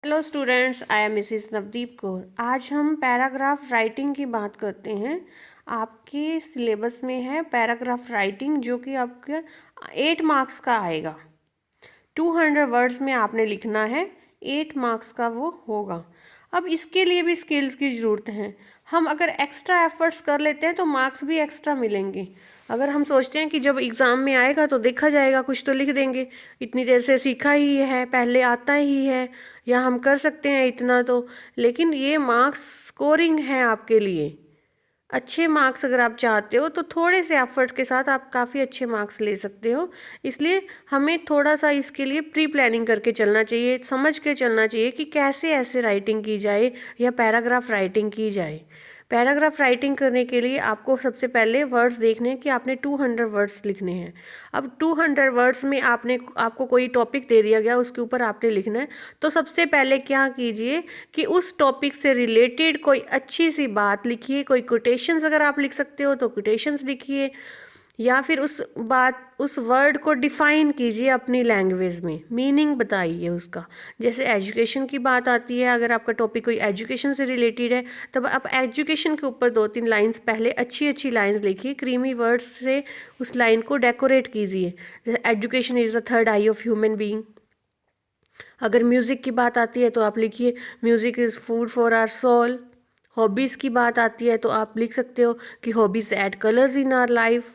Hello students, I am Mrs Navdeep Kaur. आज हम paragraph writing की बात करते हैं। आपके सिलेबस में है पैराग्राफ राइटिंग, जो कि आपके 8 मार्क्स का आएगा। 200 वर्ड्स में आपने लिखना है, 8 मार्क्स का वो होगा। अब इसके लिए भी स्किल्स की ज़रूरत है। हम अगर एक्स्ट्रा एफर्ट्स कर लेते हैं तो मार्क्स भी एक्स्ट्रा मिलेंगे। अगर हम सोचते हैं कि जब एग्ज़ाम में आएगा तो देखा जाएगा, कुछ तो लिख देंगे, इतनी देर से सीखा ही है, पहले आता ही है, या हम कर सकते हैं इतना तो, लेकिन ये मार्क्स स्कोरिंग है आपके लिए। अच्छे मार्क्स अगर आप चाहते हो तो थोड़े से एफर्ट्स के साथ आप काफ़ी अच्छे मार्क्स ले सकते हो। इसलिए हमें थोड़ा सा इसके लिए प्री प्लानिंग करके चलना चाहिए, समझ के चलना चाहिए कि कैसे ऐसे राइटिंग की जाए या पैराग्राफ राइटिंग की जाए। पैराग्राफ राइटिंग करने के लिए आपको सबसे पहले वर्ड्स देखने हैं कि आपने 200 वर्ड्स लिखने हैं। अब 200 वर्ड्स में आपको कोई टॉपिक दे दिया गया, उसके ऊपर आपने लिखना है। तो सबसे पहले क्या कीजिए कि उस टॉपिक से रिलेटेड कोई अच्छी सी बात लिखिए। कोई कोटेशंस अगर आप लिख सकते हो तो कोटेशंस लिखिए, या फिर उस वर्ड को डिफाइन कीजिए अपनी लैंग्वेज में, मीनिंग बताइए उसका। जैसे एजुकेशन की बात आती है, अगर आपका टॉपिक कोई एजुकेशन से रिलेटेड है, तब आप एजुकेशन के ऊपर 2-3 लाइंस पहले अच्छी अच्छी लाइंस लिखिए, क्रीमी वर्ड्स से उस लाइन को डेकोरेट कीजिए। जैसे education is the third eye of human being. अगर म्यूज़िक की बात आती है तो आप लिखिए music is food for our soul. Hobbies की बात आती है तो आप लिख सकते हो कि hobbies add colours in our life.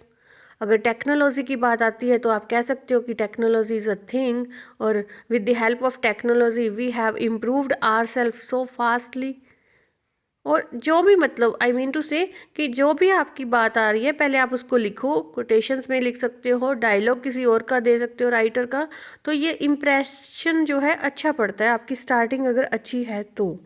अगर टेक्नोलॉजी की बात आती है तो आप कह सकते हो कि टेक्नोलॉजी इज़ अ थिंग, और with the help of technology we have improved ourselves so fastly. और जो भी, मतलब आई मीन टू से, कि जो भी आपकी बात आ रही है पहले आप उसको लिखो, कोटेशंस में लिख सकते हो, डायलॉग किसी और का दे सकते हो, राइटर का। तो ये इम्प्रेशन जो है अच्छा पड़ता है आपकी स्टार्टिंग अगर अच्छी है तो।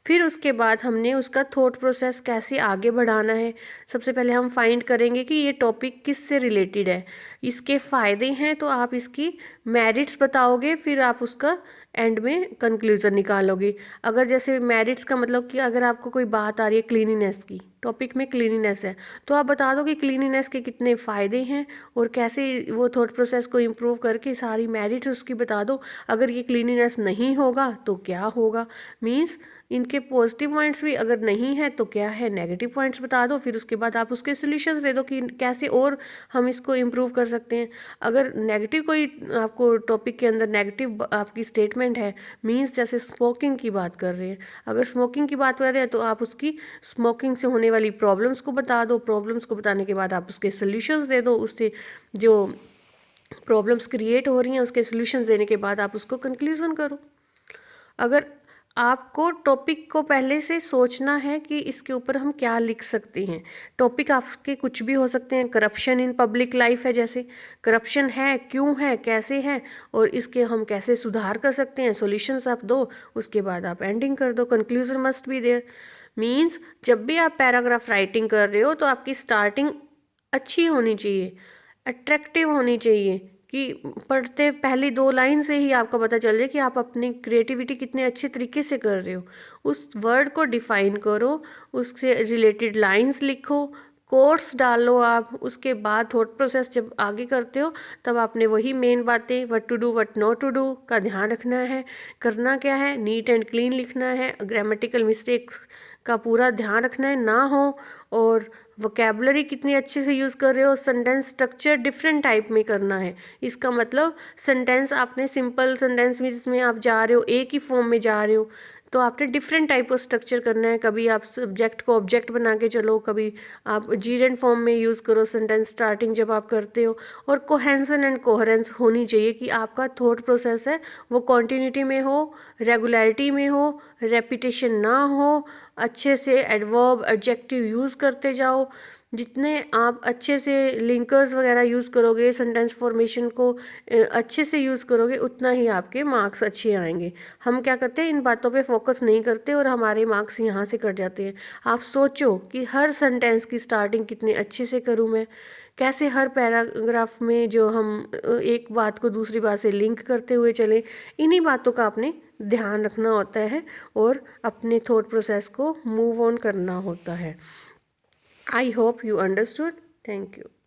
फिर उसके बाद हमने उसका थॉट प्रोसेस कैसे आगे बढ़ाना है। सबसे पहले हम फाइंड करेंगे कि ये टॉपिक किस से रिलेटेड है, इसके फ़ायदे हैं तो आप इसकी मेरिट्स बताओगे, फिर आप उसका एंड में कंक्लूज़न निकालोगे। अगर जैसे मेरिट्स का मतलब कि अगर आपको कोई बात आ रही है क्लीनिनेस की, टॉपिक में क्लीनिनेस है, तो आप बता दो कि क्लीनिनेस के कितने फ़ायदे हैं और कैसे वो थॉट प्रोसेस को इम्प्रूव करके सारी मेरिट्स उसकी बता दो। अगर ये क्लीनिनेस नहीं होगा तो क्या होगा, मीन्स इनके पॉजिटिव पॉइंट्स भी अगर नहीं है तो क्या है, नेगेटिव पॉइंट्स बता दो। फिर उसके बाद आप उसके सॉल्यूशंस दे दो कि कैसे और हम इसको इम्प्रूव कर सकते हैं। अगर नेगेटिव कोई आपको टॉपिक के अंदर नेगेटिव आपकी स्टेटमेंट है, मीन्स जैसे स्मोकिंग की बात कर रहे हैं, अगर स्मोकिंग की बात कर रहे हैं तो आप उसकी स्मोकिंग से होने वाली प्रॉब्लम्स को बता दो। प्रॉब्लम्स को बताने के बाद आप उसके सॉल्यूशंस दे दो, उससे जो प्रॉब्लम्स क्रिएट हो रही हैं उसके सॉल्यूशंस देने के बाद आप उसको कंक्लूजन करो। अगर आपको टॉपिक को पहले से सोचना है कि इसके ऊपर हम क्या लिख सकते हैं। टॉपिक आपके कुछ भी हो सकते हैं। करप्शन इन पब्लिक लाइफ है, जैसे करप्शन है, क्यों है, कैसे है, और इसके हम कैसे सुधार कर सकते हैं, सॉल्यूशंस आप दो। उसके बाद आप एंडिंग कर दो, conclusion must be there. Means जब भी आप पैराग्राफ राइटिंग कर रहे हो तो आपकी स्टार्टिंग अच्छी होनी चाहिए, अट्रैक्टिव होनी चाहिए, कि पढ़ते पहली 2 लाइन से ही आपको पता चल जाए कि आप अपनी क्रिएटिविटी कितने अच्छे तरीके से कर रहे हो। उस वर्ड को डिफाइन करो, उससे रिलेटेड लाइंस लिखो, कोट्स डालो आप। उसके बाद थॉट प्रोसेस जब आगे करते हो तब आपने वही मेन बातें, what to do what not to do का ध्यान रखना है। करना क्या है, नीट एंड क्लीन लिखना है, ग्रामेटिकल मिस्टेक्स का पूरा ध्यान रखना है ना हो, और वोकेबलरी कितनी अच्छे से यूज़ कर रहे हो। सेंटेंस स्ट्रक्चर डिफरेंट टाइप में करना है। इसका मतलब सेंटेंस आपने सिंपल सेंटेंस में जिसमें आप जा रहे हो, एक ही फॉर्म में जा रहे हो, तो आपने डिफरेंट टाइप ऑफ स्ट्रक्चर करना है। कभी आप सब्जेक्ट को ऑब्जेक्ट बना के चलो, कभी आप जीरेंट फॉर्म में यूज़ करो सेंटेंस स्टार्टिंग जब आप करते हो। और कोहेंसन एंड कोहेरेंस होनी चाहिए कि आपका थॉट प्रोसेस है वो कॉन्टीन्यूटी में हो, रेगुलरिटी में हो, रेपिटेशन ना हो, अच्छे से एडवर्ब एडजेक्टिव यूज़ करते जाओ। जितने आप अच्छे से लिंकर्स वगैरह यूज़ करोगे, सेंटेंस फॉर्मेशन को अच्छे से यूज़ करोगे, उतना ही आपके मार्क्स अच्छे आएंगे। हम क्या करते हैं, इन बातों पे फोकस नहीं करते और हमारे मार्क्स यहाँ से कट जाते हैं। आप सोचो कि हर सेंटेंस की स्टार्टिंग कितने अच्छे से करूँ मैं, कैसे हर पैराग्राफ में जो हम एक बात को दूसरी बात से लिंक करते हुए चलें। इन्हीं बातों का आपने ध्यान रखना होता है और अपने थॉट प्रोसेस को मूव ऑन करना होता है। I hope you understood. Thank you.